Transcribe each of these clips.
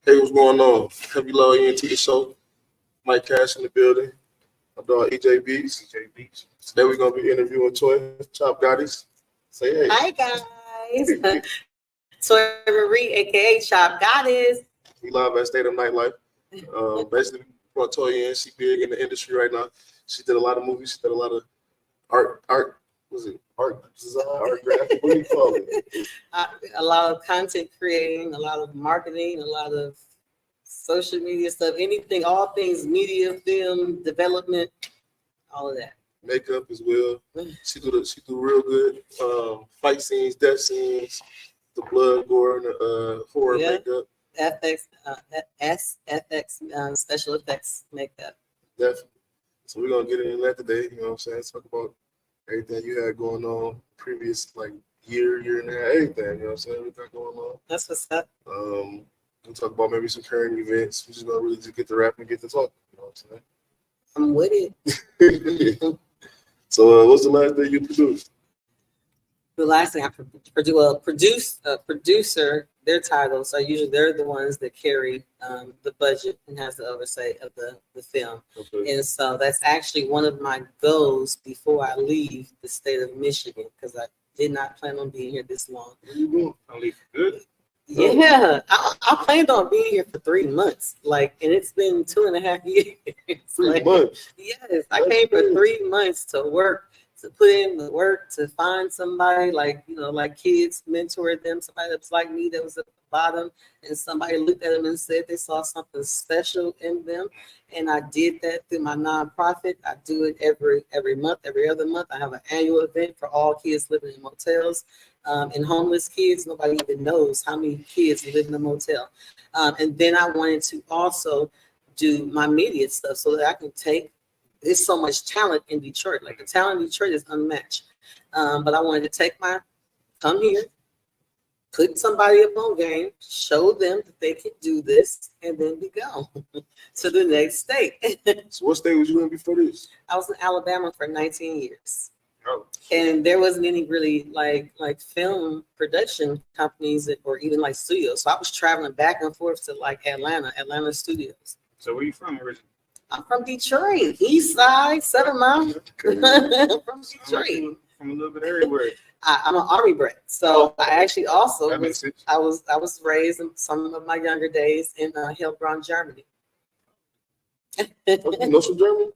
Hey, what's going on? Heavy Low ENT Show. Mike Cash in the building. My dog EJ Beats. Today we're gonna be interviewing Toy Chop Goddess. Say hey. Hi guys, Toy Marie, aka Chop Goddess. We live at State of Nightlife. Basically, brought Toy in. She big in the industry right now. She did a lot of movies. She did a lot of art. Was it art design, art graphic? What do you call it? A lot of content creating, a lot of marketing, a lot of social media stuff, anything, all things media, film development, all of that. Makeup as well. She do real good. Fight scenes, death scenes, the blood, gore, and the horror Yeah. makeup. FX, SFX, special effects makeup. Definitely. So we're gonna get into that today. You know what I'm saying? Talk about everything you had going on previous like year and a half, everything. You know what I'm saying? Everything going on. That's what's up. We'll talk about maybe some current events. We're just gonna really just get to rap and get to talk. You know what I'm with it. I'm saying? So what's the last thing you produced? The last thing I producer, their titles are usually they're the ones that carry the budget and has the oversight of the film. Okay. And so that's actually one of my goals before I leave the state of Michigan, because I did not plan on being here this long. What you doing? I leave for good. Yeah, I planned on being here for 3 months, and it's been 2.5 years. 3 months. Yes, I came for 3 months to work, to put in the work, to find somebody like kids, mentored them, somebody that was like me that was at the bottom, and somebody looked at them and said they saw something special in them. And I did that through my nonprofit. I do it every month, every other month. I have an annual event for all kids living in motels. And homeless kids, nobody even knows how many kids live in a motel. And then I wanted to also do my media stuff so that I can there's so much talent in Detroit. Like the talent in Detroit is unmatched. But I wanted to come here, put somebody up on game, show them that they can do this, and then we go to the next state. So what state was you in before this? I was in Alabama for 19 years. Oh, And there wasn't any really like film production companies or even like studios. So I was traveling back and forth to like Atlanta studios. so where you from originally? I'm from Detroit, East Side, 7 Mile. I'm from Detroit. From a little bit everywhere. I'm an Army brat, so I actually also That makes sense. I was raised in some of my younger days in Heilbronn, Germany. You know some German?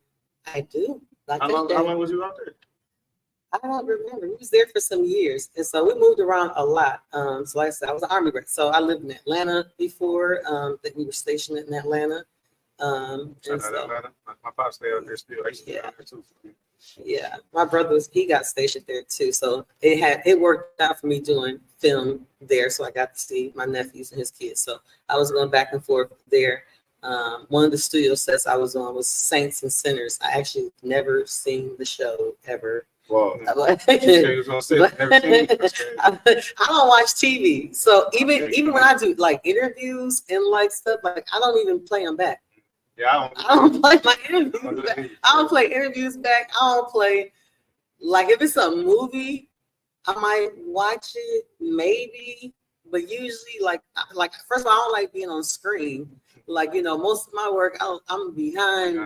I do. Like How long was you out there? I don't remember. We was there for some years, and so we moved around a lot. So like I said, I was an Army brat. So I lived in Atlanta before. That we were stationed in Atlanta. And Shout out so, Atlanta. My pops stay out there still. I used to be Yeah. out there too. yeah, my brother he got stationed there too. So it worked out for me doing film there. So I got to see my nephews and his kids. So I was going back and forth there. One of the studio sets I was on was Saints and Sinners. I actually never seen the show ever. Wow. You was gonna say, never seen it. That's crazy. I don't watch TV, so even when I do like interviews and like stuff, like I don't even play them back. Yeah, I don't play my interviews back. I don't play interviews back. I don't play like if it's a movie, I might watch it maybe, but usually like first of all, I don't like being on screen. Like most of my work, I'm behind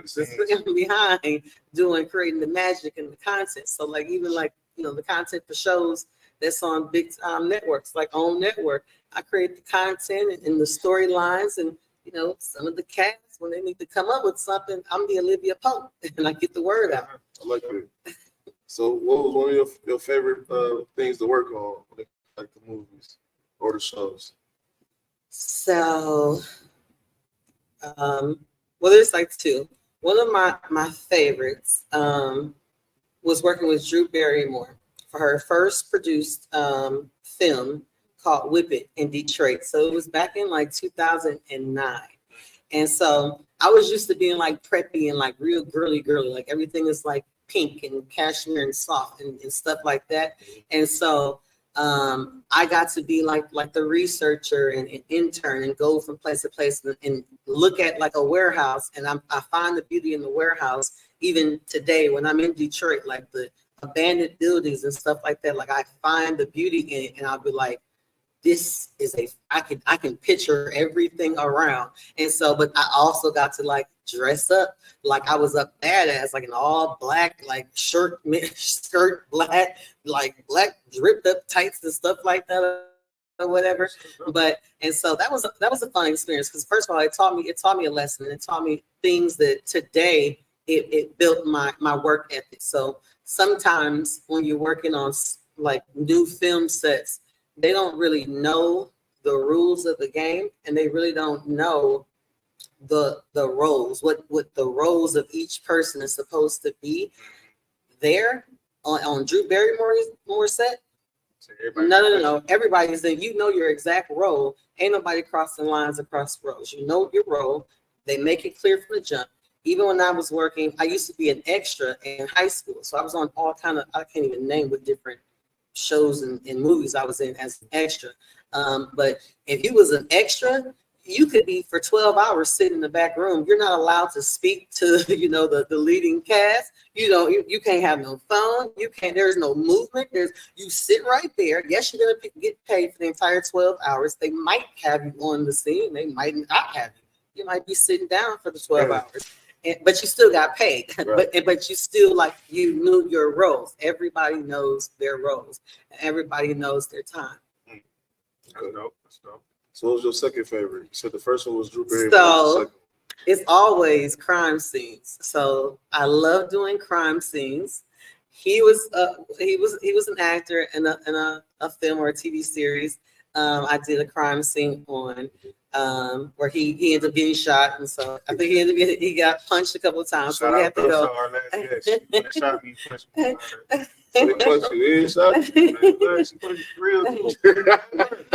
doing creating the magic and the content. So like even like the content for shows that's on big networks like OWN Network, I create the content and the storylines and some of the cast when they need to come up with something. I'm the Olivia Pope and I get the word out. I like it. So what was one of your favorite things to work on, like the movies or the shows? So, well, there's like two. One of my favorites was working with Drew Barrymore for her first produced film called Whip It in Detroit. So it was back in like 2009. And so I was used to being like preppy and like real girly, like everything is like pink and cashmere and soft and stuff like that. And so I got to be like the researcher and intern and go from place to place and look at like a warehouse. And I find the beauty in the warehouse even today when I'm in Detroit, like the abandoned buildings and stuff like that. Like I find the beauty in it, and I'll be like, this is I can picture everything around. And so, but I also got to like dress up like I was a badass, like an all black, like skirt, black, like black dripped up tights and stuff like that or whatever. But and so that was a fun experience because first of all, it taught me a lesson, and it taught me things that today it built my work ethic. So sometimes when you're working on like new film sets, they don't really know the rules of the game, and they really don't know the roles, what the roles of each person is supposed to be there on Drew Barrymore's set. So everybody- No. Everybody's in. You know your exact role. Ain't nobody crossing lines across roles. You know your role. They make it clear from the jump. Even when I was working, I used to be an extra in high school, so I was on all kind of, I can't even name what different shows and movies I was in as an extra. But if you was an extra, you could be for 12 hours sitting in the back room. You're not allowed to speak to, the leading cast. You can't have no phone. There's no movement. You sit right there. Yes, you're going to get paid for the entire 12 hours. They might have you on the scene. They might not have you. You might be sitting down for the 12 hours. But you still got paid. Right. But you still, like, you knew your roles. Everybody knows their roles. Everybody knows their time. That's dope. That's dope. So what was your second favorite? You said the first one was Drew Barrymore. So- Second. It's always crime scenes. So I love doing crime scenes. He was an actor in a film or a TV series. I did a crime scene on where he ended up getting shot, and so I think he got punched a couple of times. So Shout we out have to to go. our last guest. When they shot me, punched me. So they punched you in, shot you? Man, she punched me for real.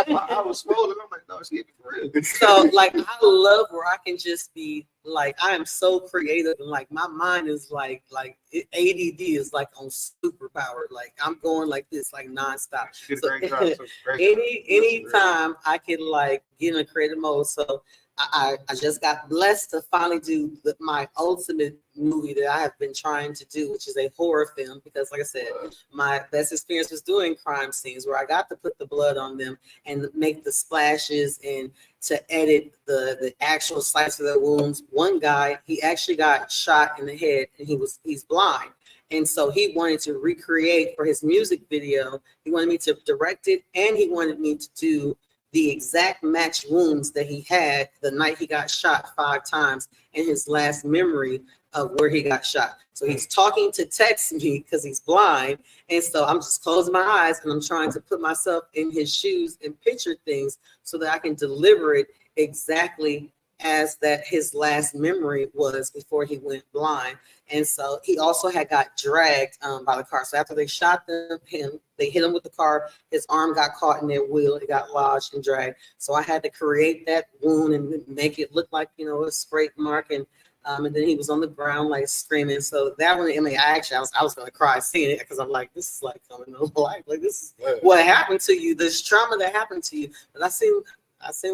I was swollen. I'm like, no, she hit me for real. So like I love where I can just be like, I am so creative, and like my mind is like ADD is like on superpower. Like I'm going like this, like nonstop. She did a So, great job. So great anytime I can like get in a creative mode. So I just got blessed to finally do my ultimate movie that I have been trying to do, which is a horror film, because like I said, my best experience was doing crime scenes where I got to put the blood on them and make the splashes and to edit the actual sites of the wounds. One guy, he actually got shot in the head and he's blind. And so he wanted to recreate for his music video. He wanted me to direct it, and he wanted me to do the exact match wounds that he had the night he got shot 5 times in his last memory of where he got shot. So he's talking to text me because he's blind. And so I'm just closing my eyes and I'm trying to put myself in his shoes and picture things so that I can deliver it exactly as that his last memory was before he went blind. And so he also had got dragged by the car. So after they shot him, they hit him with the car. His arm got caught in their wheel. It got lodged and dragged. So I had to create that wound and make it look like, a scrape mark. And then he was on the ground like screaming. So that one, I mean, I was gonna cry seeing it because I'm like, this is like coming to life. Like this is what happened to you. This trauma that happened to you. But I've seen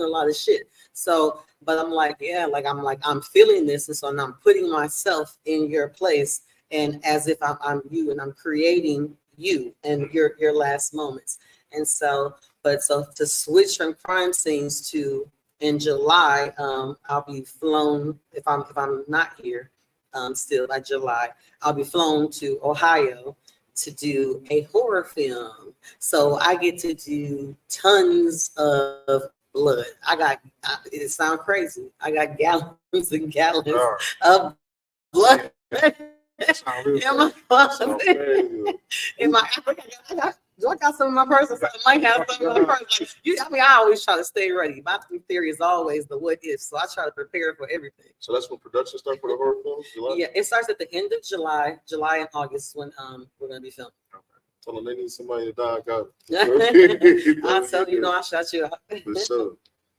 a lot of shit. So, but I'm like, yeah, I'm feeling this. And so I'm putting myself in your place and as if I'm you, and I'm creating you and your last moments. And so, so to switch from crime scenes to in July, I'll be flown if I'm not here still by July, I'll be flown to Ohio to do a horror film. So I get to do tons of blood. It sounds crazy. I got gallons and gallons of blood. In my Africa, I got some in my purse. I might have some in my purse. I always try to stay ready. My theory is always the what if. So I try to prepare for everything. So that's when production starts for the horror film? July? Yeah, it starts at the end of July and August when we're gonna be filming. Tell them they need somebody to dog out. I'll tell you, I shot you out. For sure.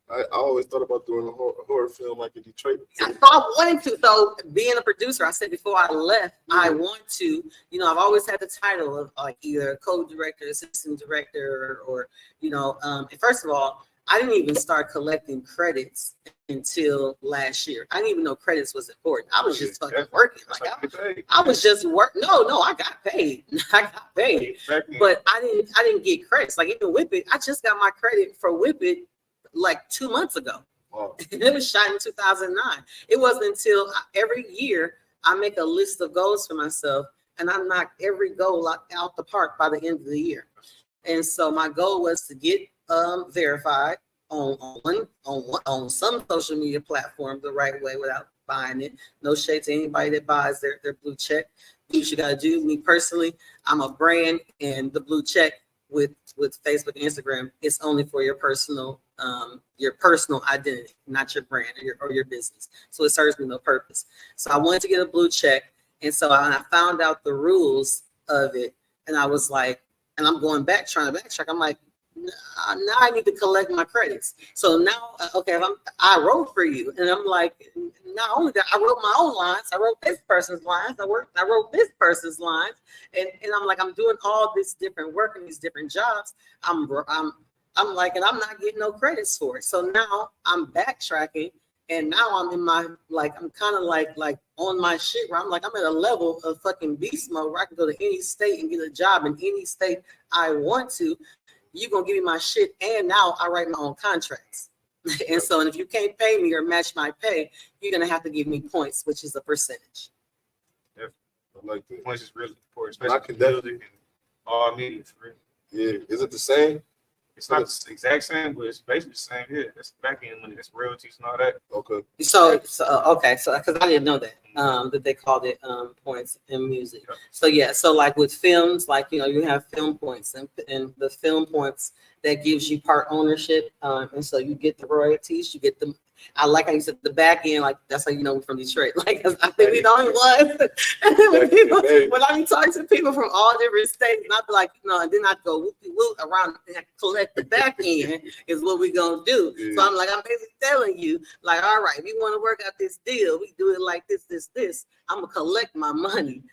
I always thought about doing a horror film like in Detroit. I wanted to, though, being a producer, I said before I left, I want to, I've always had the title of like either co-director, assistant director, or and first of all, I didn't even start collecting credits until last year. I didn't even know credits was important. I was just fucking working. Like I was just work. No, I got paid. I got paid, but I didn't get credits. Like even Whip It, I just got my credit for Whip It like 2 months ago. Wow. It was shot in 2009. It wasn't until every year I make a list of goals for myself, and I knock every goal out the park by the end of the year. And so my goal was to get verified on some social media platform the right way without buying it. No shade to anybody that buys their blue check. Do what you gotta do. Me personally, I'm a brand, and the blue check with Facebook and Instagram, it's only for your personal identity, not your brand or your business. So it serves me no purpose. So I wanted to get a blue check, and so I found out the rules of it, and I was like, and I'm going back, trying to backtrack. I'm like, now I need to collect my credits. So now, okay, I wrote for you, and I'm like, not only that, I wrote my own lines. I wrote this person's lines. I wrote this person's lines, and I'm like, I'm doing all this different work in these different jobs. I'm like, and I'm not getting no credits for it. So now I'm backtracking, and now I'm in my, like, I'm kind of like on my shit where I'm at a level of fucking beast mode where I can go to any state and get a job in any state I want to. You're going to give me my shit, and now I write my own contracts. And so, and if you can't pay me or match my pay, you're going to have to give me points, which is a percentage. I like that. Points is really important, I especially can music and all media. Yeah, is it the same? It's not the exact same, but it's basically the same. Yeah, that's back end money. That's royalties and all that. Okay. So because I didn't know that that they called it points in music. Yeah. So yeah, so like with films, like you have film points, and the film points that gives you part ownership, and so you get the royalties, you get them. I like how you said the back end, like that's how you know we're from Detroit. Like I think we the only ones. When I be talking to people from all different states, and I be like, and then I go whoop around and collect the back end is what we gonna do. Yeah. So I'm like, I'm basically telling you, like, all right, we want to work out this deal. We do it like this. I'm gonna collect my money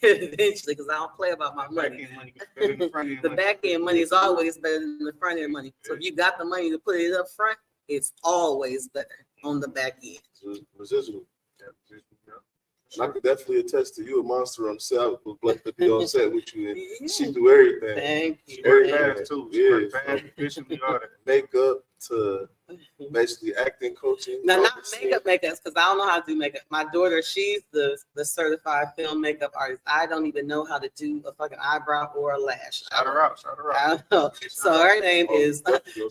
eventually because I don't play about my money. The back end money is always better than the front end money. So if you got the money to put it up front, it's always better on the back end. Residual. And I could definitely attest to you, a monster on set. I was blessed to be on set with you. And she do everything. Thank you. Very Everything. fast too. Yeah. Very fast, efficiently, all that. Makeup to basically acting, coaching. Now, not makeup, because I don't know how to do makeup. My daughter, she's the certified film makeup artist. I don't even know how to do a fucking eyebrow or a lash. Shout her out. I don't know. So her name is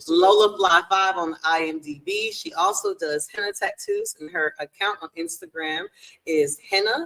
Lola Fly 5 on IMDb. She also does henna tattoos, and her account on Instagram is henna.lola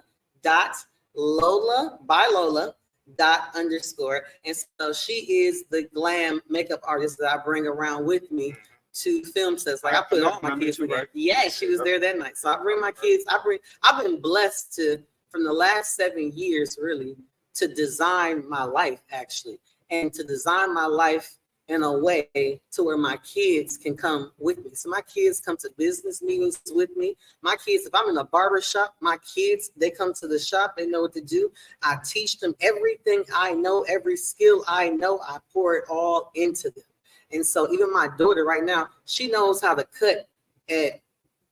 by Lola _. And so she is the glam makeup artist that I bring around with me to film sets. Like I put all my kids together. Right? Yeah, she was there that night. So I bring my kids. I've been blessed to, from the last 7 years really, to design my life actually, and to design my life in a way to where my kids can come with me. So my kids come to business meetings with me. My kids, if I'm in a barber shop, my kids, they come to the shop, they know what to do. I teach them everything I know, every skill I know, I pour it all into them. And so even my daughter right now, she knows how to cut at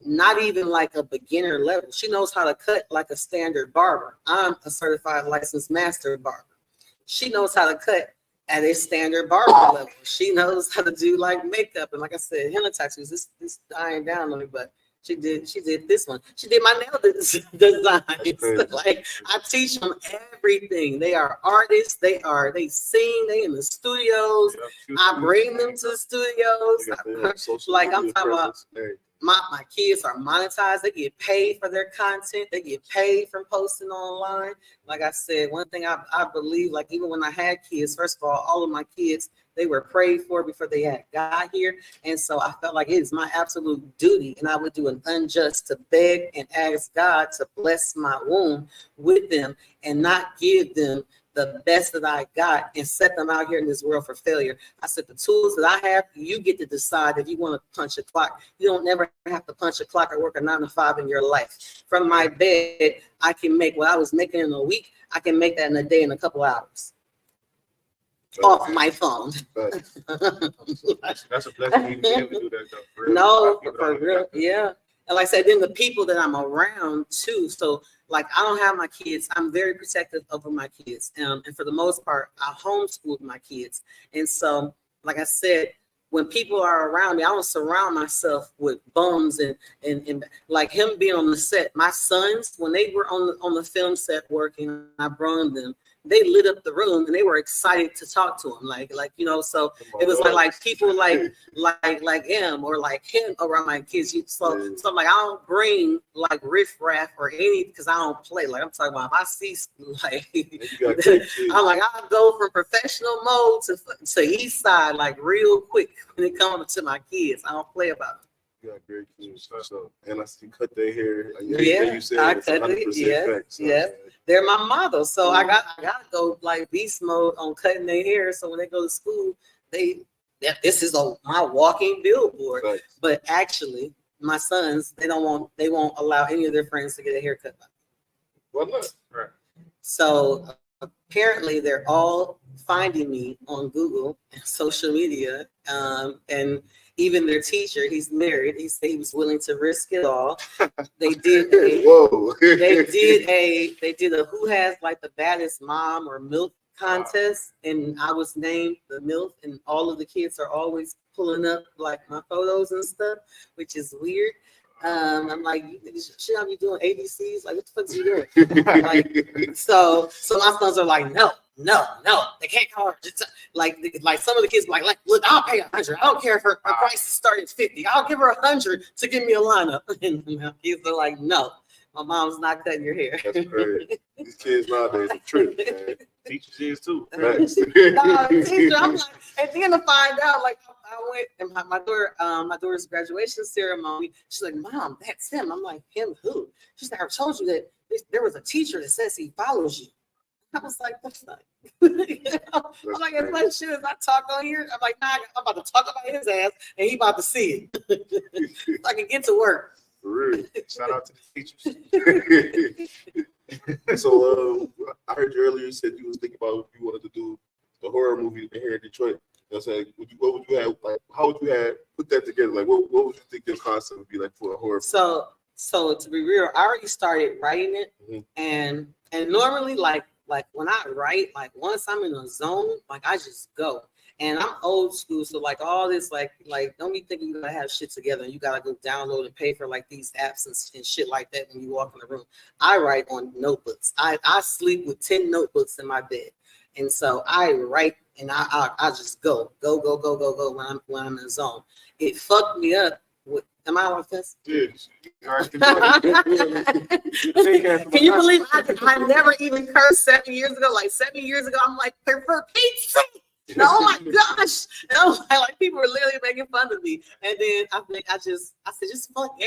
not even like a beginner level. She knows how to cut like a standard barber. I'm a certified licensed master barber. She knows how to cut at a standard barber level. She knows how to do like makeup. And like I said, henna tattoos, this dying down on me, but she did this one. She did my nail designs. Like I teach them everything. They are artists. They sing. They in the studios. I bring them to the studios. Like I'm talking about. My kids are monetized. They get paid for their content. They get paid from posting online. Like I said, one thing I believe, like even when I had kids, first of all of my kids, they were prayed for before they had got here. And so I felt like it is my absolute duty, and I would do an unjust to beg and ask God to bless my womb with them and not give them the best that I got and set them out here in this world for failure. I said, the tools that I have, you get to decide if you want to punch a clock. You don't never have to punch a clock or work a 9 to 5 in your life. From my bed, I can make what I was making in a week. I can make that in a day in a couple hours. off my phone. Facts. That's a blessing to even be able to do that, though. For real. A lot No, of people for don't do real, that. yeah. And like I said, then the people that I'm around too. So like I don't have my kids. I'm very protective over my kids. And for the most part, I homeschooled my kids. And so, like I said, when people are around me, I don't surround myself with bums and like him being on the set. My sons, when they were on the film set working, I brought them. They lit up the room and they were excited to talk to him. Like so it was like people like him or like him around my kids. So I'm like, I don't bring like riffraff or any because I don't play. Like I'm talking about if I see like I'm like I'll go from professional mode to east side like real quick when it comes to my kids. I don't play about them. You got great kids. So and I see cut their hair. Like, Yeah, you said, I it's cut 100% it. Yeah, facts. yeah. They're my model, so I gotta go like beast mode on cutting their hair. So when they go to school, this is my walking billboard. Facts. But actually, my sons they won't allow any of their friends to get a haircut. Why not? Right. So apparently, they're all finding me on Google and social media, and even their teacher. He's married. He said he was willing to risk it all. They did. Whoa. They did a who has like the baddest mom or milk contest, and I was named the MILF, and all of the kids are always pulling up like my photos and stuff, which is weird. I'm like, should I be doing ABCs? Like, what the fuck are you doing? Like, so my sons are like, no, they can't call her. Like some of the kids be like, look, I'll pay 100. I don't care if her price is starting at 50. I'll give her 100 to give me a lineup. And my kids are like, no, my mom's not cutting your hair. That's crazy. These kids nowadays are tripping, man. Teachers is too. Facts. No, teacher, I'm like, and then to find out, like, I went and my daughter's graduation ceremony. She's like, Mom, that's him. I'm like, him who? She's like, I told you that there was a teacher that says he follows you. I was like, that's not. I'm like, as much shit as I talk on here, I'm like, nah, I'm about to talk about his ass, and he about to see it. So I can get to work. For real. Shout out to the teachers. So I heard you earlier. You said you was thinking about if you wanted to do the horror movie here in Detroit. I said, what would you have? Like, how would you have put that together? Like, what would you think your concept would be like for a horror movie? So to be real, I already started writing it, and normally like when I write, like once I'm in a zone, like I just go. And I'm old school, so like all this, like don't be thinking you're gonna have shit together and you gotta go download and pay for like these apps and shit like that when you walk in the room. I write on notebooks. I sleep with 10 notebooks in my bed, and so I write and I just go when I'm in the zone. It fucked me up. Am I on this? Yeah. Can you believe I never even cursed 7 years ago? Like 7 years ago, I'm like, for Pete's sake. No, oh my gosh. And I was like people were literally making fun of me. And then I said, just fuck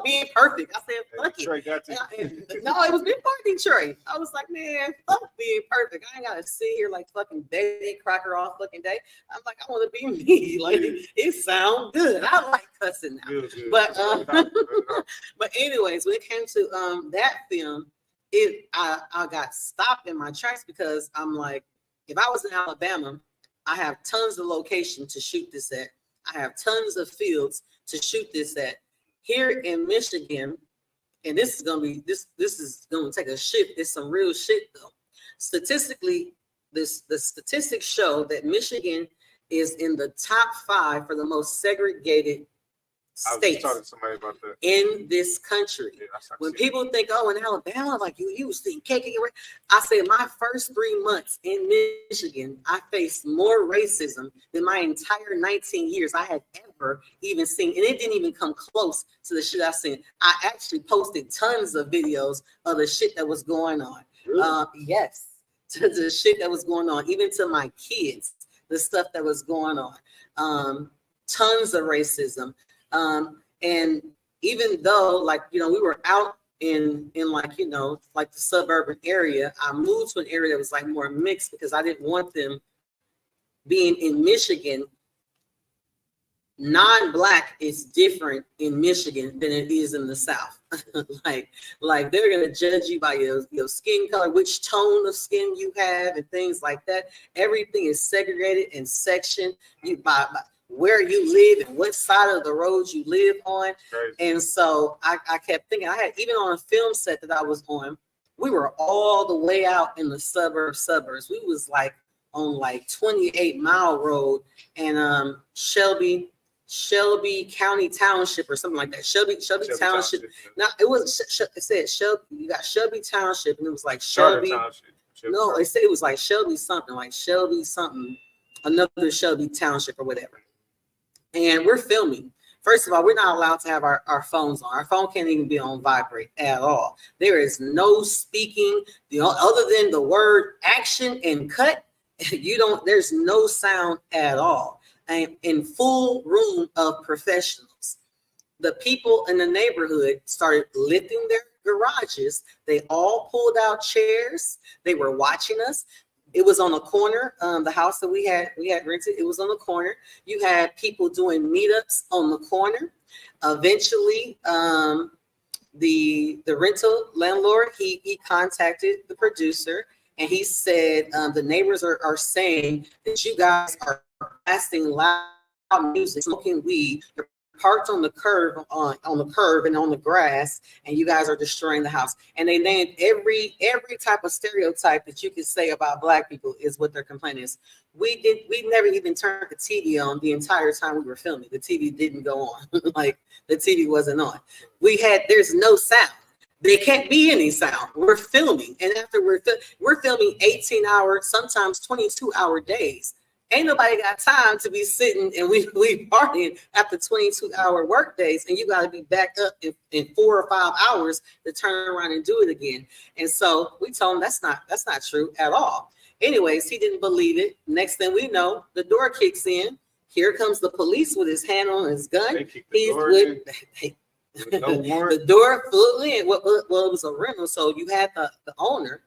being perfect. I said, fuck it. No, it was before Detroit. I was like, man, fuck being perfect. I ain't gotta sit here like fucking Betty Crocker all fucking day. I'm like, I want to be me. Like it sounds good. I like cussing now. But anyways, when it came to that film, I got stopped in my tracks because I'm like, if I was in Alabama, I have tons of location to shoot this at. I have tons of fields to shoot this at. Here in Michigan, and this is gonna take a shift. It's some real shit though. Statistically, the statistics show that Michigan is in the top 5 for the most segregated states talking to somebody about that. in this country. Yeah, when people think, oh, in Alabama, like you was seeing cake, I say my first 3 months in Michigan, I faced more racism than my entire 19 years I had ever even seen. And it didn't even come close to the shit I seen. I actually posted tons of videos of the shit that was going on. Really? Yes, to the shit that was going on, even to my kids, the stuff that was going on. Tons of racism. And even though like, we were out in like, like the suburban area, I moved to an area that was like more mixed because I didn't want them being in Michigan non-black is different in Michigan than it is in the South. like they're gonna judge you by your skin color, which tone of skin you have, and things like that. Everything is segregated and sectioned you by where you live and what side of the road you live on. Crazy. And so I kept thinking, I had even on a film set that I was on, we were all the way out in the suburbs. We was like on like 28-mile road and Shelby County Township or something like that. Shelby Township. Now it was it said Shelby. You got Shelby Township, and it was like Shelby. No, it said it was like Shelby something, another Shelby Township or whatever. And we're filming. First of all, we're not allowed to have our phones on. Our phone can't even be on vibrate at all. There is no speaking, other than the word action and cut. There's no sound at all. And in full room of professionals. The people in the neighborhood started lifting their garages. They all pulled out chairs. They were watching us. It was on a corner. The house that we had rented, it was on the corner. You had people doing meetups on the corner. Eventually, the rental landlord, he contacted the producer, and he said, the neighbors are saying that you guys are blasting loud music, smoking weed, you're parked on the curb and on the grass, and you guys are destroying the house. And they named every type of stereotype that you could say about Black people is what their complaint is. We never even turned the TV on the entire time we were filming. The TV didn't go on. Like the TV wasn't on. There's no sound. There can't be any sound. We're filming, and after we're filming 18-hour, sometimes 22-hour days. Ain't nobody got time to be sitting and we partying after 22-hour work days, and you got to be back up in 4 or 5 hours to turn around and do it again. And so we told him that's not true at all. Anyways, he didn't believe it. Next thing we know, the door kicks in. Here comes the police with his hand on his gun. The door flew in. Well, it was a rental, so you had the owner.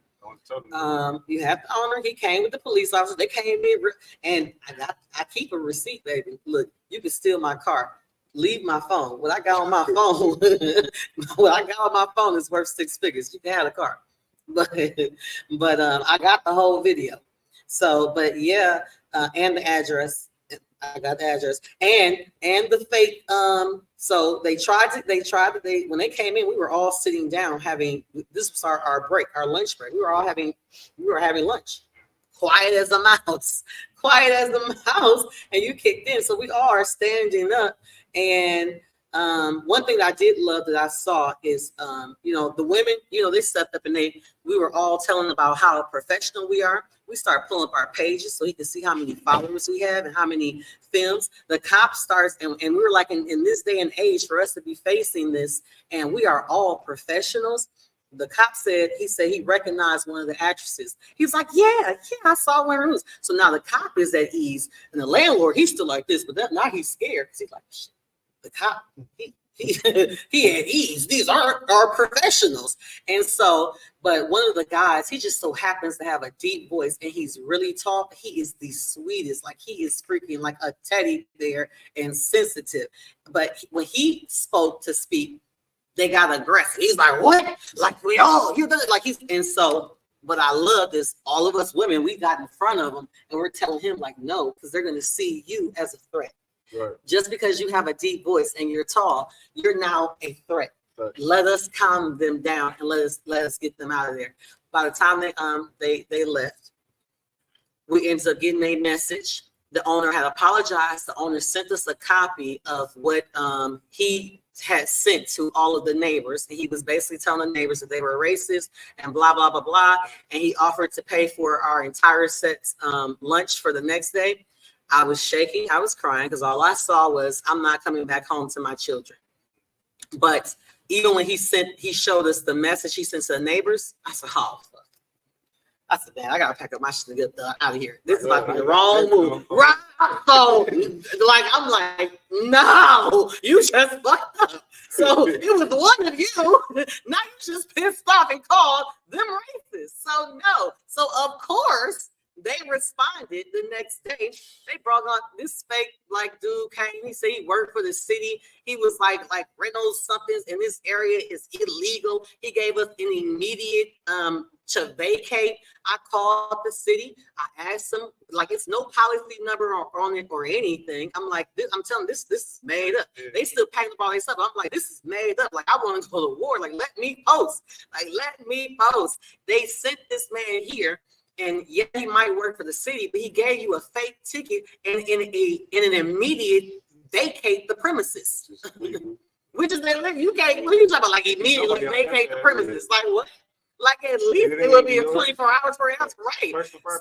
You have the owner. He came with the police officer. They came in, and I keep a receipt, baby. Look, you can steal my car. Leave my phone. What I got on my phone, is worth 6 figures. You can have the car, but I got the whole video. So, but yeah, and the address. I got the address and the fake. So when they came in, we were all sitting down this was our break, our lunch break. We were having lunch, quiet as a mouse, and you kicked in. So we all are standing up. And one thing that I did love that I saw is, the women, they stepped up and we were all telling about how professional we are. We start pulling up our pages so he can see how many followers we have and how many films. The cop starts, and we're like in this day and age for us to be facing this, and we are all professionals. The cop said he recognized one of the actresses. He was like, yeah, I saw one of those. So now the cop is at ease, and the landlord, he's still like this, but now he's scared because he's like, shit, the cop, he at ease. These aren't our professionals. And so, but one of the guys, he just so happens to have a deep voice, and he's really tall. He is the sweetest, like he is freaking like a teddy bear and sensitive. But when he spoke to speak, they got aggressive. He's like, what? Like we all, and so, but I love this. All of us women, we got in front of him and we're telling him like, no, because they're going to see you as a threat. Right. Just because you have a deep voice and you're tall, you're now a threat. Right. Let us calm them down and let us get them out of there. By the time they left, we ended up getting a message. The owner had apologized. The owner sent us a copy of what he had sent to all of the neighbors. And he was basically telling the neighbors that they were racist and blah, blah, blah, blah. And he offered to pay for our entire set's lunch for the next day. I was shaking. I was crying because all I saw was, I'm not coming back home to my children. But even when he showed us the message he sent to the neighbors, I said, oh, fuck. I said, man, I got to pack up my shit and get out of here. This is about to be the wrong move. Right? So, I'm like, no, you just fucked up. So it was one of you. Now you just pissed off and called them racist. So no. So of course, they responded the next day. They brought on this fake like dude came. He said he worked for the city. He was like Reynolds something in this area is illegal. He gave us an immediate to vacate. I called the city. I asked them, like, it's no policy number on it or anything. I'm like, I'm telling them, this is made up. They still packing up all this stuff. I'm like, this is made up. Like, I want to go to war. Like, let me post. Like, let me post. They sent this man here. And yeah, he might work for the city, but he gave you a fake ticket and in an immediate vacate the premises. Which is that you can't. What are you talking about? Like immediately vacate the premises? Like what? Like at least it would be a 24 hours for us, right?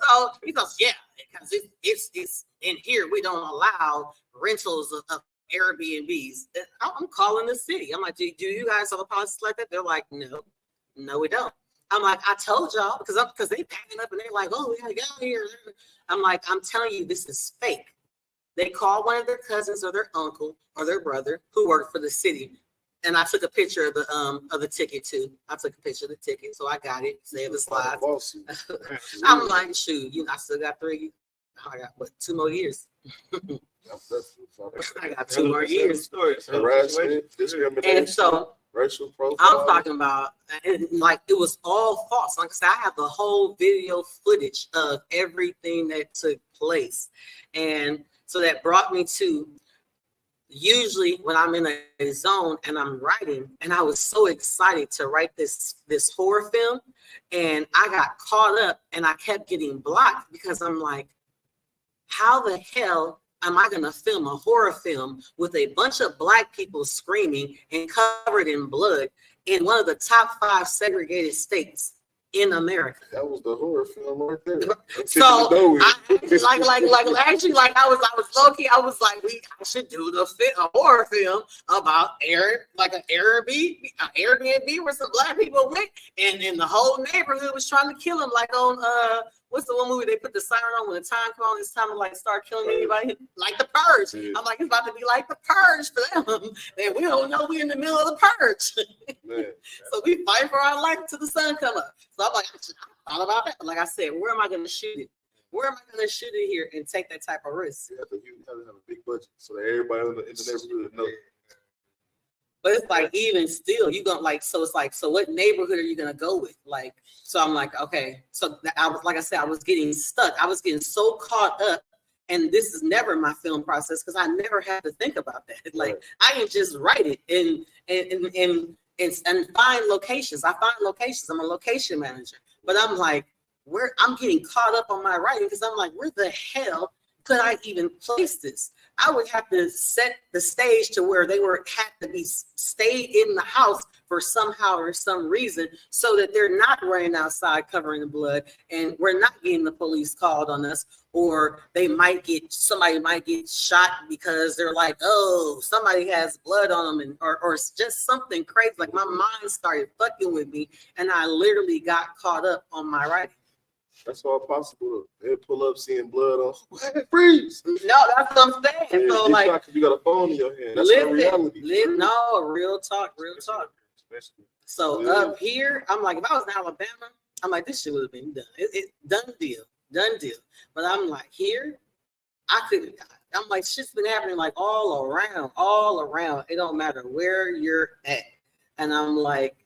So he goes, yeah, because it's in here. We don't allow rentals of Airbnbs. I'm calling the city. I'm like, do you guys have a policy like that? They're like, no, we don't. I'm like, I told y'all because they packing up and they're like, oh, we gotta get out of here. I'm like, I'm telling you, this is fake. They called one of their cousins or their uncle or their brother who worked for the city. And I took a picture of the ticket too. I took a picture of the ticket, so I got it. Save the slides. I'm like, shoot, I still got 3. I got 2 more years. I got 2 more years. Harassment, discrimination, and so racial profile. I'm talking about, like, it was all false. Like I said, I have the whole video footage of everything that took place, and so that brought me to. Usually when I'm in a zone and I'm writing, and I was so excited to write this horror film, and I got caught up and I kept getting blocked because I'm like, how the hell am I going to film a horror film with a bunch of Black people screaming and covered in blood in one of the top 5 segregated states in America? That was the horror film right there. So I was low key. I was like, I should do a horror film about an Airbnb where some Black people went, and the whole neighborhood was trying to kill him. Like on what's the one movie they put the siren on when the time comes on? It's time to like start killing anybody. Like The Purge. I'm like, it's about to be like The Purge for them, and we don't know we in the middle of the purge. So we fight for our life till the sun come up. So I'm like, I thought about that. But like I said, where am I going to shoot it? Where am I going to shoot it here and take that type of risk? You have to have a big budget so that everybody in the neighborhood knows. But it's like, even still, you gonna like, so it's like, so what neighborhood are you gonna go with? Like, so I'm like, okay. So I was, like I said, I was getting stuck. I was getting so caught up, and this is never my film process because I never have to think about that. Like, right. I can just write it and find locations. I find locations. I'm a location manager, but I'm like, I'm getting caught up on my writing because I'm like, where the hell could I even place this? I would have to set the stage to where they had to be stayed in the house for somehow or some reason so that they're not running outside covering the blood, and we're not getting the police called on us, or somebody might get shot because they're like, oh, somebody has blood on them, or just something crazy. Like my mind started fucking with me, and I literally got caught up on my writing. That's all possible. They pull up seeing blood on. Freeze! No, that's what I'm saying. So like, you got a phone in your hand. That's not reality. No, real talk. So up here, I'm like, if I was in Alabama, I'm like, this shit would have been done. Done deal. But I'm like, here, I couldn't. I'm like, shit's been happening like all around. It don't matter where you're at. And I'm like,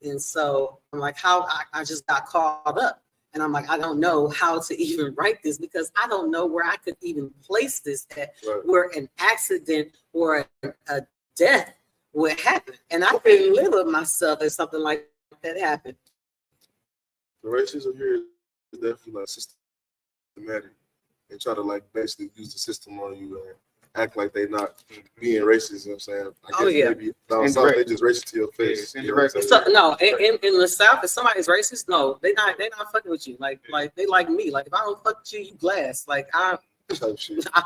how I just got caught up. And I'm like, I don't know how to even write this because I don't know where I could even place this at, right, where an accident or a death would happen. And I couldn't live with myself if something like that happened. The racism here is definitely like systematic. They try to like basically use the system on you and act like they're not being racist, you know what I'm saying? I guess maybe down south they just racist to your face. You know so, no, in the South, if somebody's racist, no, they're not fucking with you. Like they like me. Like if I don't fuck with you, you glass. Like I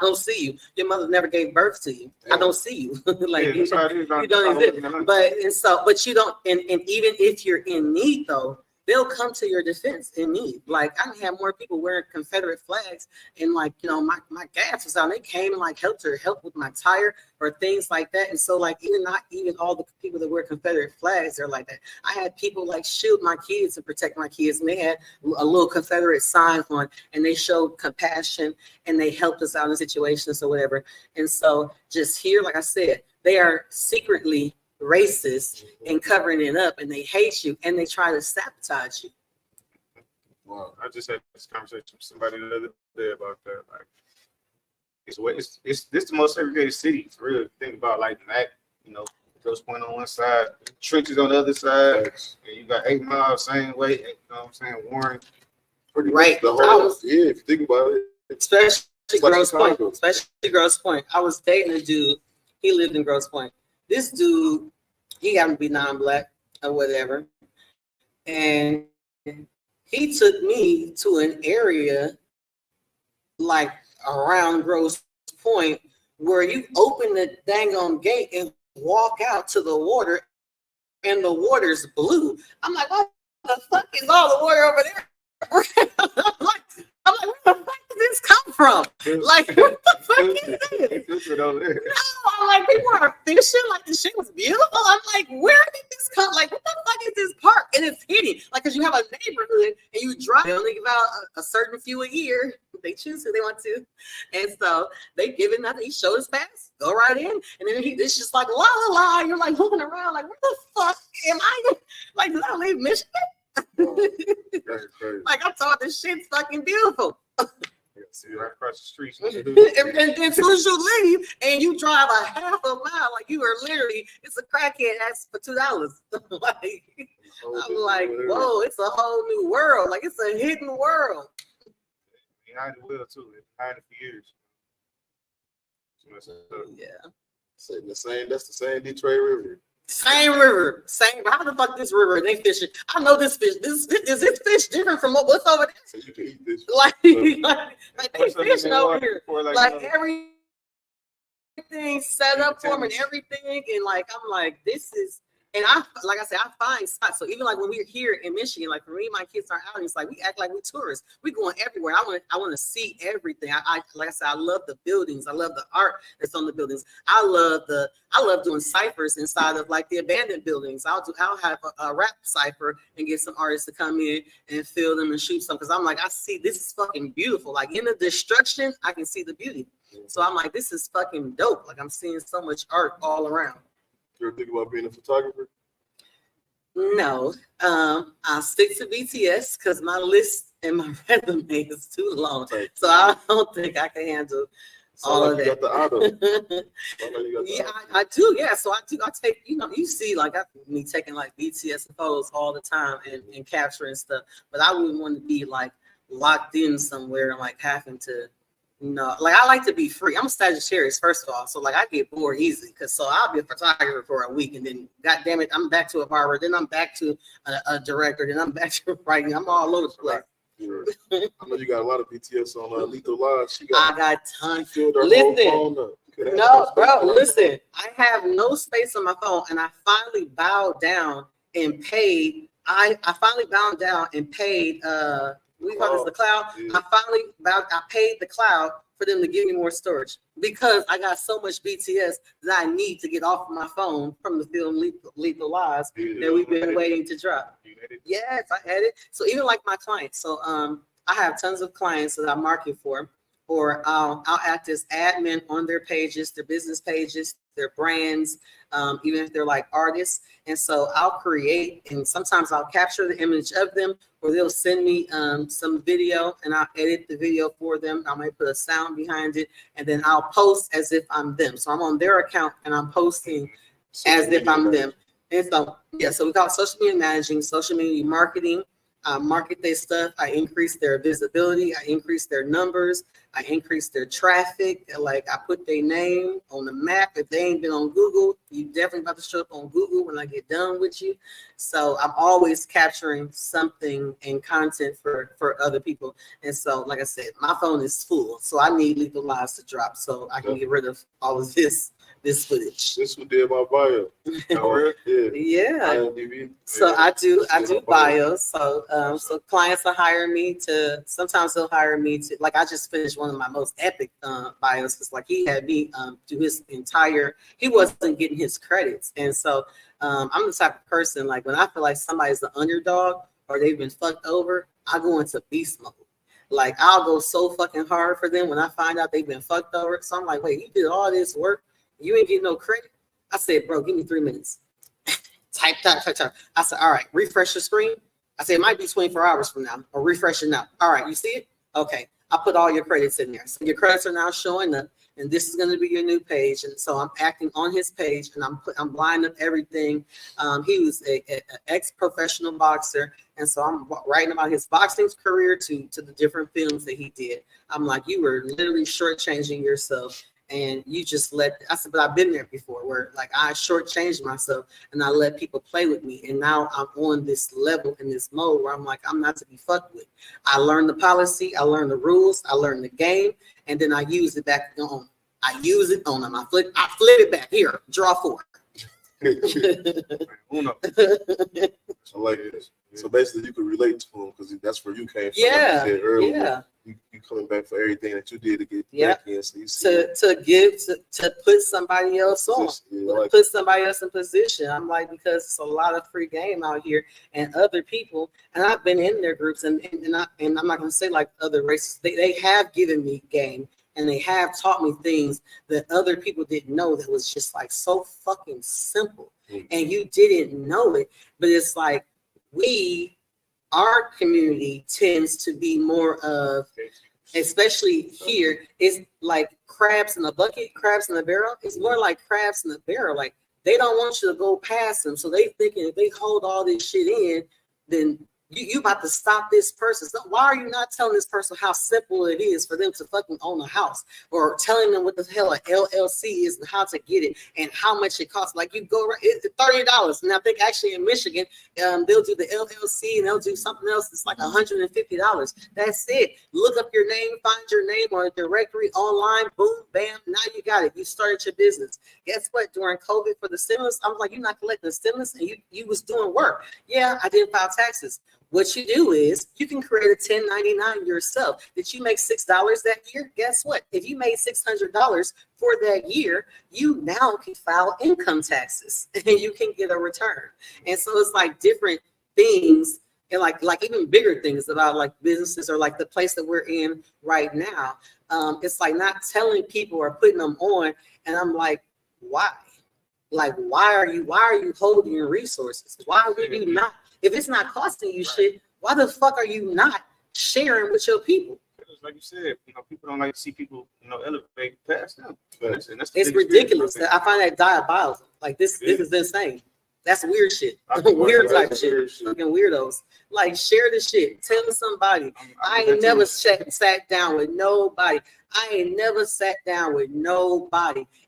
don't see you. Your mother never gave birth to you. I don't see you. Like you don't exist. But you don't, and even if you're in need though, they'll come to your defense in need. Like I have more people wearing Confederate flags, and like my gas was out. And they came and like help with my tire or things like that. And so like not even all the people that wear Confederate flags are like that. I had people like shield my kids and protect my kids, and they had a little Confederate sign on, and they showed compassion and they helped us out in situations or whatever. And so just here, like I said, they are secretly racist and covering it up, and they hate you and they try to sabotage you. Wow, I just had this conversation with somebody the other day about that. Like, it's this the most segregated city. For real, think about like Mac, Grosse Pointe on one side, trenches on the other side, and you got 8 Mile same way. You know what I'm saying? Warren, Pretty Right. much the whole, yeah, if you think about it, Especially like Grosse Pointe. Chicago. Especially Grosse Pointe. I was dating a dude. He lived in Grosse Pointe. This dude, he happened to be non-black or whatever, and he took me to an area like around Grosse Pointe where you open the dang on gate and walk out to the water, and the water's blue. I'm like, what the fuck is all the water over there? I'm like, where the fuck did this come from? Like, what the fuck is this? It's over there. No, I'm like, people are fishing. Like, the shit was beautiful. I'm like, where did this come? Like, what the fuck is this park? And it's hidden. Like, because you have a neighborhood and you drive, they only give out a certain few a year. They choose who they want to. And so they give it nothing. He showed his pass, go right in. And then it's just like, la, la, la. You're like looking around, like, where the fuck am I? Like, did I leave Michigan? That's crazy. Like, I thought this shit's fucking beautiful. See, right across the street. And then as soon as you leave and you drive a half a mile, like you are literally, it's a crackhead asks for $2. Like, I'm like, whoa, it's a whole new world. Like, it's a hidden world. Behind the wheel too. It's behind it for years. Yeah. That's the same Detroit River. Same river, same. How the fuck this river? They fishing. I know this fish. Is this fish different from what's over there? So you can eat this. Like they fishing over here. Like everything set up for them and everything. And like I'm like, this is, and like I said, I find spots. So even like when we're here in Michigan, like for me, my kids are out, it's like we act like we tourists. We going everywhere. I want to see everything. I like I said, I love the buildings. I love the art that's on the buildings. I love doing ciphers inside of like the abandoned buildings. I'll have a rap cipher and get some artists to come in and fill them and shoot some, because I'm like, I see this is fucking beautiful. Like in the destruction, I can see the beauty. So I'm like, this is fucking dope. Like I'm seeing so much art all around. You ever think about being a photographer? No, I'll stick to BTS because my list and my resume is too long. So I don't think I can handle all of that. You got the auto. Yeah, I do. Yeah, so I do. I take, you see, like me taking like BTS photos all the time and capturing stuff. But I wouldn't want to be like locked in somewhere and like having to. No, like I like to be free. I'm a Sagittarius, first of all, so like I get bored easy. Because so I'll be a photographer for a week, and then God damn it, I'm back to a barber. Then I'm back to a director. Then I'm back to writing. I'm all over the place. Sure. I know you got a lot of BTS on Lethal Live. I got tons. Filled her whole phone up. No, bro, listen. I have no space on my phone, and I finally bowed down and paid. I finally bowed down and paid. We call this the cloud. Yeah. I paid the cloud for them to give me more storage because I got so much BTS that I need to get off of my phone from the film Lethal Lives that we've been waiting to drop. Yes, I edit. So even like my clients. So I have tons of clients that I market for, or I'll act as admin on their pages, their business pages, their brands, even if they're like artists. And so I'll create, and sometimes I'll capture the image of them, or they'll send me some video and I'll edit the video for them. I might put a sound behind it, and then I'll post as if I'm them. So I'm on their account and I'm posting as if I'm them. And so, yeah, so we call it social media managing, social media marketing. I market their stuff. I increase their visibility. I increase their numbers. I increase their traffic. Like I put their name on the map. If they ain't been on Google, you definitely about to show up on Google when I get done with you. So I'm always capturing something and content for other people. And so, like I said, my phone is full. So I need Lethal Lives to drop so I can get rid of all of this this footage. This one did my bio. Oh, really? Yeah. Yeah. IMDb. So I do Yeah, bio. bios. So clients will hire me to, sometimes they'll hire me to, like I just finished one of my most epic bios because like he had me do his entire, he wasn't getting his credits. And so I'm the type of person, like when I feel like somebody's the underdog or they've been fucked over, I go into beast mode. Like I'll go so fucking hard for them when I find out they've been fucked over. So I'm like, wait, you did all this work, you ain't getting no credit? I said, bro, give me 3 minutes. Type. I said, all right, refresh your screen. I said, it might be 24 hours from now, or refresh it now. All right, you see it? Okay, I put all your credits in there. So your credits are now showing up, and this is going to be your new page. And so I'm acting on his page, and I'm lining up everything. He was an ex-professional boxer, and so I'm writing about his boxing career to the different films that he did. I'm like, you were literally shortchanging yourself. And you just I said, but I've been there before where like I shortchanged myself and I let people play with me. And now I'm on this level in this mode where I'm like, I'm not to be fucked with. I learned the policy, I learned the rules, I learned the game, and then I use it back on. I use it on them. I flip it back. Here, draw 4. Uno. I like it. So basically, you could relate to him because that's where you came from. Yeah, like you said earlier. yeah. You coming back for everything that you did to get Yeah. back in. So you see To put somebody else on, like, put somebody else in position. I'm like, because it's a lot of free game out here and other people, and I've been in their groups and I'm not gonna say like other races, they have given me game and they have taught me things that other people didn't know that was just like so fucking simple. And you didn't know it, but it's like our community tends to be more of, especially here, it's like crabs in a bucket, crabs in a barrel. It's more like crabs in a barrel. Like they don't want you to go past them. So they thinking if they hold all this shit in, then you about to stop this person. So why are you not telling this person how simple it is for them to fucking own a house, or telling them what the hell an LLC is and how to get it and how much it costs? Like you go, it's $30. And I think actually in Michigan, they'll do the LLC and they'll do something else. It's like $150. That's it. Look up your name, find your name on a directory online, boom, bam. Now you got it. You started your business. Guess what? During COVID for the stimulus, I was like, you're not collecting the stimulus and you was doing work. Yeah, I didn't file taxes. What you do is you can create a 1099 yourself. Did you make $6 that year? Guess what? If you made $600 for that year, you now can file income taxes and you can get a return. And so it's like different things, and like even bigger things about like businesses or like the place that we're in right now. It's like not telling people or putting them on. And I'm like, why? Like, why are you holding your resources? Why would you not? If it's not costing you shit, why the fuck are you not sharing with your people? Like you said, people don't like to see people, elevate past them. That's It's ridiculous. I find that diabolical. Like this is insane. That's weird shit. Weird type shit. Fucking weirdos. Like share the shit. Tell somebody. I ain't never sat down with nobody.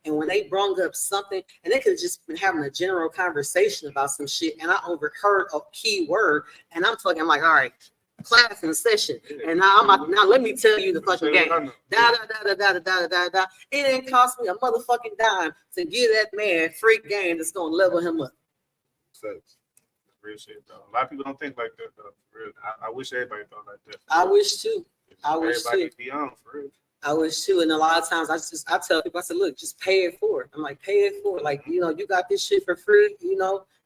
And when they brung up something, and they could have just been having a general conversation about some shit, and I overheard a key word, and I'm like, all right, class in session. And now I'm like, now let me tell you the fucking game. Da. It didn't cost me a motherfucking dime to give that man free game that's gonna level him up. Real shit, though. A lot of people don't think like that, though. For real. I wish everybody thought like that. I wish too. Everybody be on, for real. I wish too. And a lot of times I tell people, I said, look, just pay it forward. I'm like, pay it forward. Like, you got this shit for free,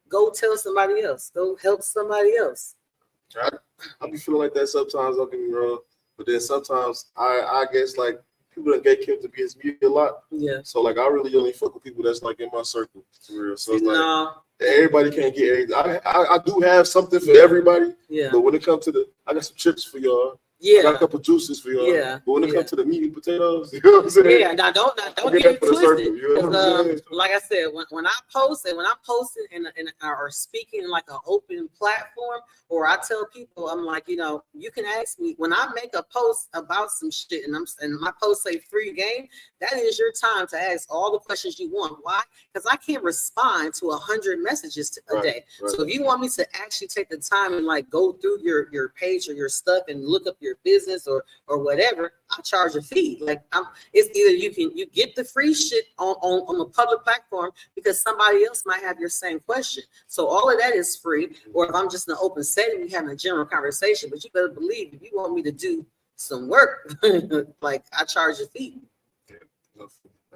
go tell somebody else. Go help somebody else. I be feeling like that sometimes, don't get me wrong. But then sometimes I guess like people that get killed to be as me a lot. Yeah. So like I really only fuck with people that's like in my circle. For real. So it's like No. everybody can't get everything. I do have something for everybody. Yeah. But when it comes to I got some chips for y'all. I got Yeah. a couple juices for y'all. Yeah. But when it Yeah. comes to the meat and potatoes, you know what I'm saying? Yeah, now don't I get get it that for the circle, twisted. you know what I'm saying? Like I said, when I'm posting or speaking in like an open platform, or I tell people, I'm like, you can ask me when I make a post about some shit, and my post say free game. That is your time to ask all the questions you want. Why? Because I can't respond to 100 messages a day. Right. So if you want me to actually take the time and like go through your page or your stuff and look up your your business or whatever, I charge a fee. Like it's either you get the free shit on the public platform because somebody else might have your same question. So all of that is free. Or if I'm just in an open setting, we having a general conversation. But you better believe if you want me to do some work, like I charge a fee.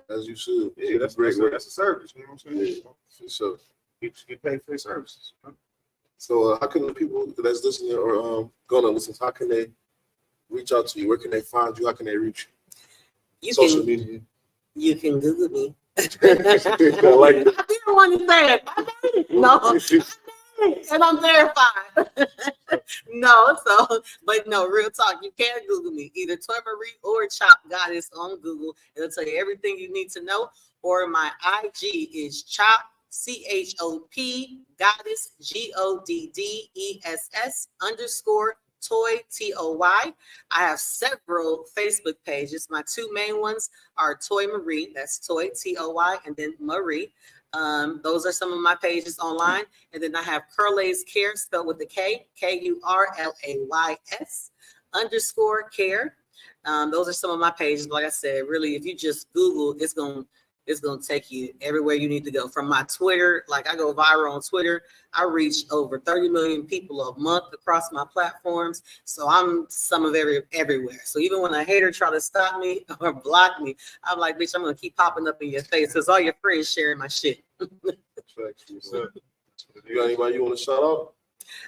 As you should. Yeah, that's great work. that's a service. You know what I'm saying? Yeah, for sure. People should get paid for their services. So how can the people that's listening or gonna listen, how can they reach out to you? Where can they find you? How can they reach you? Social media. You can Google me. I like it. I didn't want to say it. No, and I'm verified. But no, real talk. You can Google me, either Toy Marie or Chop Goddess on Google. It'll tell you everything you need to know. Or my IG is Chop CHOP Goddess GODDESS _ Toy TOY. I have several Facebook pages. My two main ones are Toy Marie, that's Toy TOY, and then Marie. Those are some of my pages online. And then I have Curlays Care, spelled with the K, KURLAYS _care. Those are some of my pages. Like I said, really, if you just Google, it's gonna take you everywhere you need to go. From my Twitter, like I go viral on Twitter. I reach over 30 million people a month across my platforms. So I'm some of everywhere. So even when a hater try to stop me or block me, I'm like, bitch, I'm gonna keep popping up in your face because all your friends sharing my shit. So, you got anybody you want to shout out?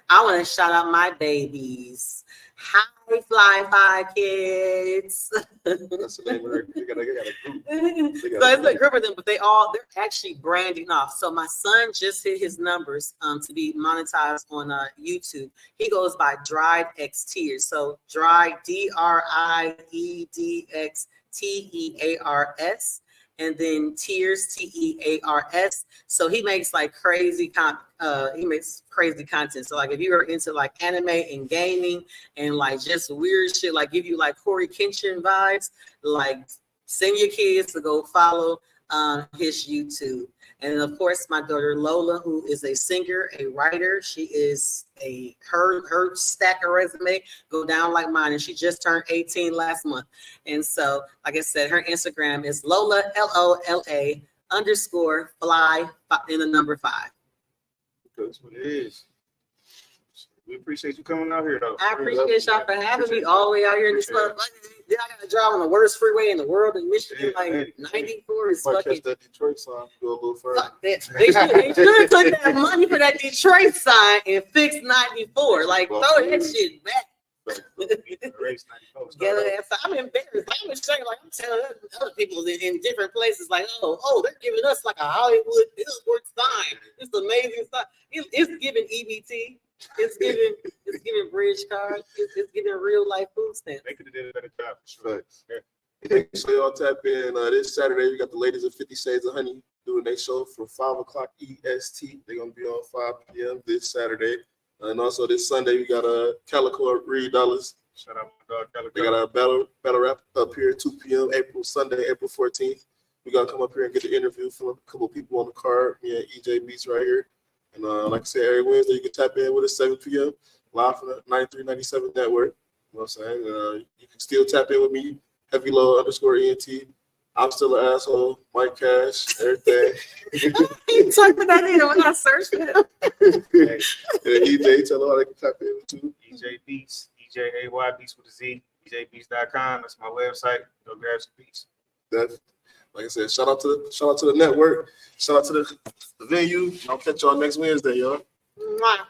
I want to shout out my babies. Hi, Fly kids. That's the name of it. They got a group. So it's a group of them, but they're actually branding off. So my son just hit his numbers to be monetized on YouTube. He goes by Dried X Tears. So Dried DRIEDXTEARS. And then Tears TEARS. So he makes like crazy content. So like if you are into like anime and gaming and like just weird shit, like give you like Corey Kenshin vibes, like send your kids to go follow his YouTube. And of course, my daughter Lola, who is a singer, a writer. She is her stack of resume go down like mine, and she just turned 18 last month. And so, like I said, her Instagram is Lola LOLA _fly in the number 5. That's what it is. We appreciate you coming out here, though. I appreciate y'all for having me all the way out here in this motherfucker. Then I gotta drive on the worst freeway in the world in Michigan, like 94 is Might fucking. catch that Detroit sign, go a little further. Fuck that. They should took that money for that Detroit sign and fixed 94. Like throw that shit back. I'm embarrassed. I'm ashamed. Like I'm telling other people in different places, like, oh, they're giving us like a Hollywood billboard sign. It's amazing stuff. It's giving EBT. It's giving bridge card. It's giving real life food stamps. They could have did a better job. Right. Make sure y'all tap in. This Saturday, we got the ladies of 50 Shades of Honey doing their show from 5 o'clock EST. They're going to be on 5 p.m. this Saturday. And also this Sunday, we got Calico Reed Dollars. Shout out my dog Calico. They got our battle rap up here at 2 p.m. Sunday, April 14th. We got to come up here and get the interview from a couple people on the card. Me and EJ Beats right here. And like I said, every Wednesday, you can tap in with us 7 p.m. live from the 9397 network. You know what I'm saying? You can still tap in with me, Heavy Low _ENT. I'm still an asshole. Mike Cash, everything. You typing that in when I search for him. And EJ, tell them how they can tap in with you. EJ Beats, EJAY Beats with a Z, EJBeats.com. That's my website. Go grab some beats. That's, like I said, shout out to the network. Shout out to the venue. I'll catch y'all next Wednesday, y'all. Mwah.